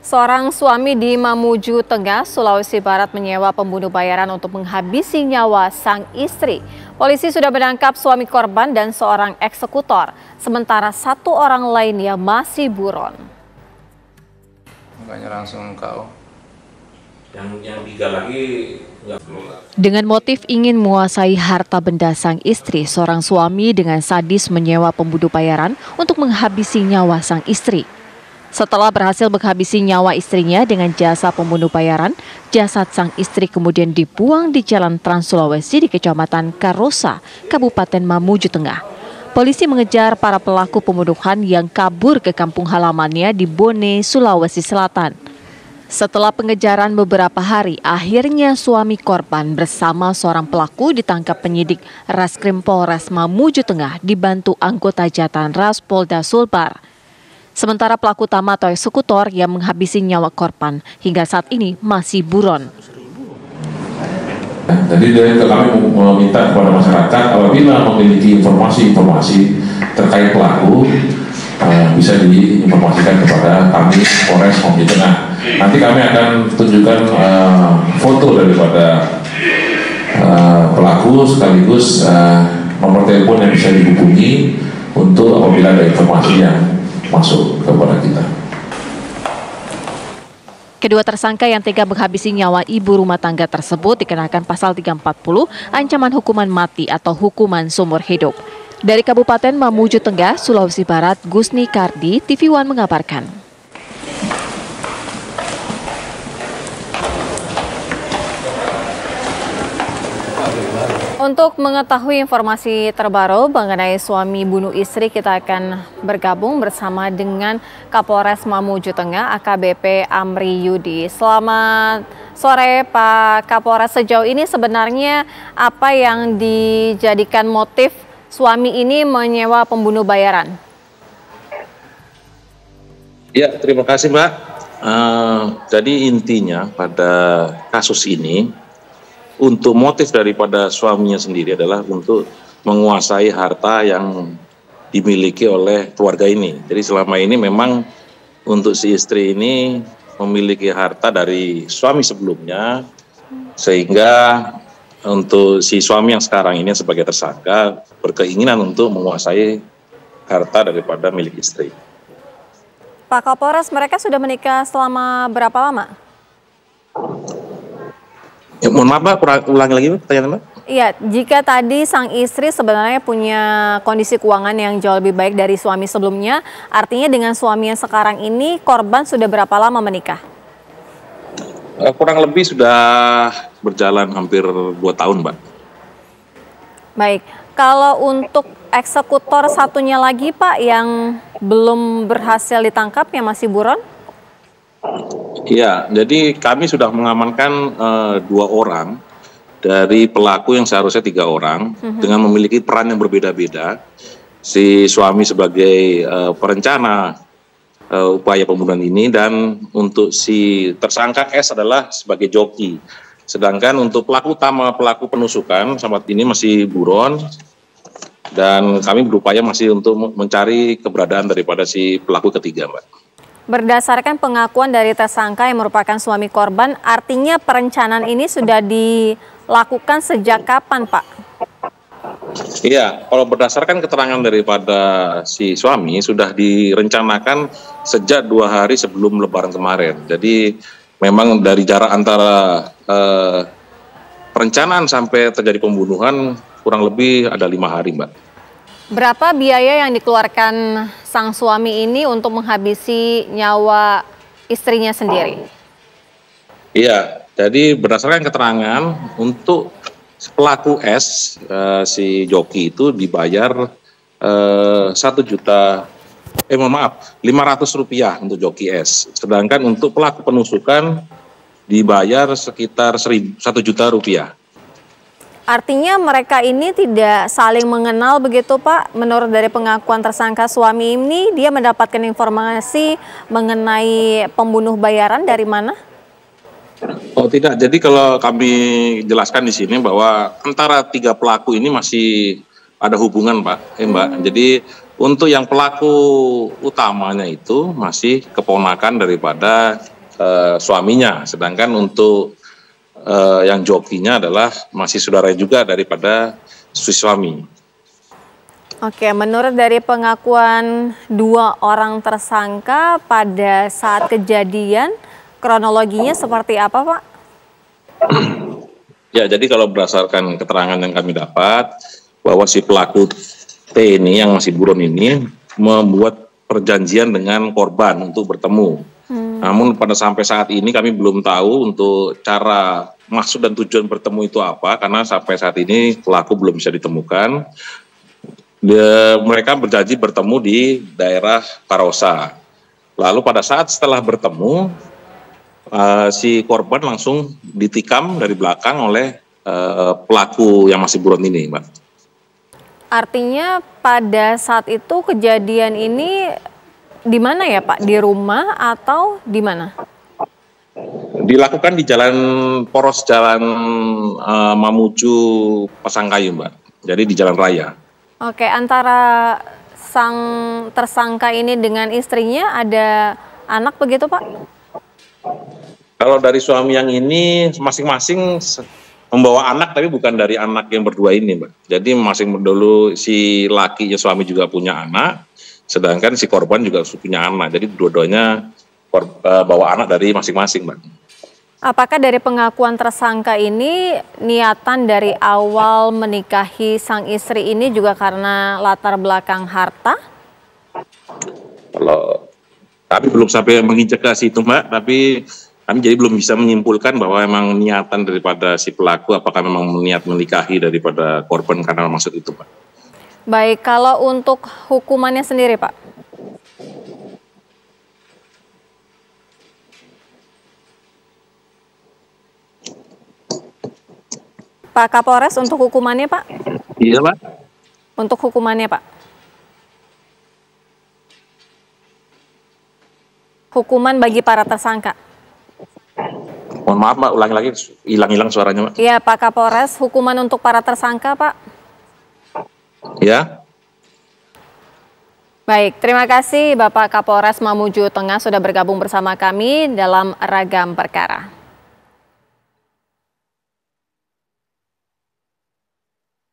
Seorang suami di Mamuju Tengah, Sulawesi Barat menyewa pembunuh bayaran untuk menghabisi nyawa sang istri. Polisi sudah menangkap suami korban dan seorang eksekutor, sementara satu orang lainnya masih buron. Makanya langsung kau. Yang tiga lagi nggak perlu. Dengan motif ingin menguasai harta benda sang istri, seorang suami dengan sadis menyewa pembunuh bayaran untuk menghabisi nyawa sang istri. Setelah berhasil menghabisi nyawa istrinya dengan jasa pembunuh bayaran, jasad sang istri kemudian dibuang di Jalan Trans Sulawesi di Kecamatan Karosa, Kabupaten Mamuju Tengah. Polisi mengejar para pelaku pembunuhan yang kabur ke kampung halamannya di Bone, Sulawesi Selatan. Setelah pengejaran beberapa hari, akhirnya suami korban bersama seorang pelaku ditangkap penyidik Raskrim Polres Mamuju Tengah dibantu anggota Jatan Ras Polda Sulbar. Sementara pelaku utama atau eksekutor yang menghabisi nyawa korban hingga saat ini masih buron. Jadi kami meminta kepada masyarakat apabila memiliki informasi-informasi terkait pelaku bisa diinformasikan kepada kami Polres Mamuju Tengah. Nanti kami akan tunjukkan foto daripada pelaku sekaligus nomor telepon yang bisa dihubungi untuk apabila ada informasi yang masuk kepada kita. Kedua tersangka yang tega menghabisi nyawa ibu rumah tangga tersebut dikenakan pasal 340 ancaman hukuman mati atau hukuman seumur hidup. Dari Kabupaten Mamuju Tengah, Sulawesi Barat, Gusni Kardi, TV One mengabarkan. Untuk mengetahui informasi terbaru mengenai suami bunuh istri, kita akan bergabung bersama dengan Kapolres Mamuju Tengah, AKBP Amri Yudi. Selamat sore Pak Kapolres, sejauh ini sebenarnya apa yang dijadikan motif suami ini menyewa pembunuh bayaran? Ya, terima kasih Mbak. Jadi intinya pada kasus ini, untuk motif daripada suaminya sendiri adalah untuk menguasai harta yang dimiliki oleh keluarga ini. Jadi selama ini memang untuk si istri ini memiliki harta dari suami sebelumnya, sehingga untuk si suami yang sekarang ini sebagai tersangka berkeinginan untuk menguasai harta daripada milik istri. Pak Kapolres, mereka sudah menikah selama berapa lama? Ya, mohon maaf Mbak, ulangi lagi pertanyaan Mbak. Iya, jika tadi sang istri sebenarnya punya kondisi keuangan yang jauh lebih baik dari suami sebelumnya, artinya dengan suami yang sekarang ini korban sudah berapa lama menikah? Kurang lebih sudah berjalan hampir 2 tahun Mbak. Baik, kalau untuk eksekutor satunya lagi Pak yang belum berhasil ditangkap, yang masih buron? Iya, jadi kami sudah mengamankan 2 orang dari pelaku yang seharusnya 3 orang dengan memiliki peran yang berbeda-beda. Si suami sebagai perencana upaya pembunuhan ini, dan untuk si tersangka S adalah sebagai joki. Sedangkan untuk pelaku utama, pelaku penusukan saat ini masih buron, dan kami berupaya masih untuk mencari keberadaan daripada si pelaku ketiga, Mbak. Berdasarkan pengakuan dari tersangka yang merupakan suami korban, artinya perencanaan ini sudah dilakukan sejak kapan, Pak? Iya, kalau berdasarkan keterangan daripada si suami sudah direncanakan sejak 2 hari sebelum Lebaran kemarin. Jadi memang dari jarak antara perencanaan sampai terjadi pembunuhan kurang lebih ada 5 hari, Mbak. Berapa biaya yang dikeluarkan sang suami ini untuk menghabisi nyawa istrinya sendiri? Iya, jadi berdasarkan keterangan untuk pelaku S, si joki itu dibayar 500 rupiah untuk joki S. Sedangkan untuk pelaku penusukan dibayar sekitar 1 juta rupiah. Artinya mereka ini tidak saling mengenal begitu Pak? Menurut dari pengakuan tersangka suami ini, dia mendapatkan informasi mengenai pembunuh bayaran dari mana? Oh tidak, jadi kalau kami jelaskan di sini bahwa antara 3 pelaku ini masih ada hubungan Pak, Mbak. Jadi untuk yang pelaku utamanya itu masih keponakan daripada suaminya, sedangkan untuk yang jokinya adalah masih saudara juga daripada suami. Oke, menurut dari pengakuan dua orang tersangka pada saat kejadian, kronologinya seperti apa, Pak? Ya, jadi kalau berdasarkan keterangan yang kami dapat, bahwa si pelaku T ini yang masih buron ini membuat perjanjian dengan korban untuk bertemu. Namun pada sampai saat ini kami belum tahu untuk cara, maksud dan tujuan bertemu itu apa, karena sampai saat ini pelaku belum bisa ditemukan. Mereka berjanji bertemu di daerah Tarosa. Lalu pada saat setelah bertemu, si korban langsung ditikam dari belakang oleh pelaku yang masih buron ini, Mbak. Artinya pada saat itu kejadian ini di mana ya, Pak? Di rumah atau di mana? Dilakukan di jalan poros jalan Mamuju Pasangkayu, Mbak. Jadi di jalan raya. Oke, antara sang tersangka ini dengan istrinya ada anak begitu, Pak? Kalau dari suami yang ini masing-masing membawa anak, tapi bukan dari anak yang berdua ini, Mbak. Jadi masing dulu si lakinya suami juga punya anak, sedangkan si korban juga punya anak. Jadi dua-duanya bawa anak dari masing-masing, Mbak. Apakah dari pengakuan tersangka ini niatan dari awal menikahi sang istri ini juga karena latar belakang harta? Kalau kami belum sampai menginjak ke situ, Mbak, tapi kami jadi belum bisa menyimpulkan bahwa memang niatan daripada si pelaku apakah memang niat menikahi daripada korban karena maksud itu, Pak. Baik, kalau untuk hukumannya sendiri, Pak? Pak Kapolres, untuk hukumannya, Pak? Iya, Pak. Untuk hukumannya, Pak? Hukuman bagi para tersangka. Mohon maaf, Mbak, ulangi lagi, hilang-hilang suaranya, Mbak. Iya, Pak Kapolres, hukuman untuk para tersangka, Pak? Ya. Baik, terima kasih Bapak Kapolres Mamuju Tengah sudah bergabung bersama kami dalam Ragam Perkara.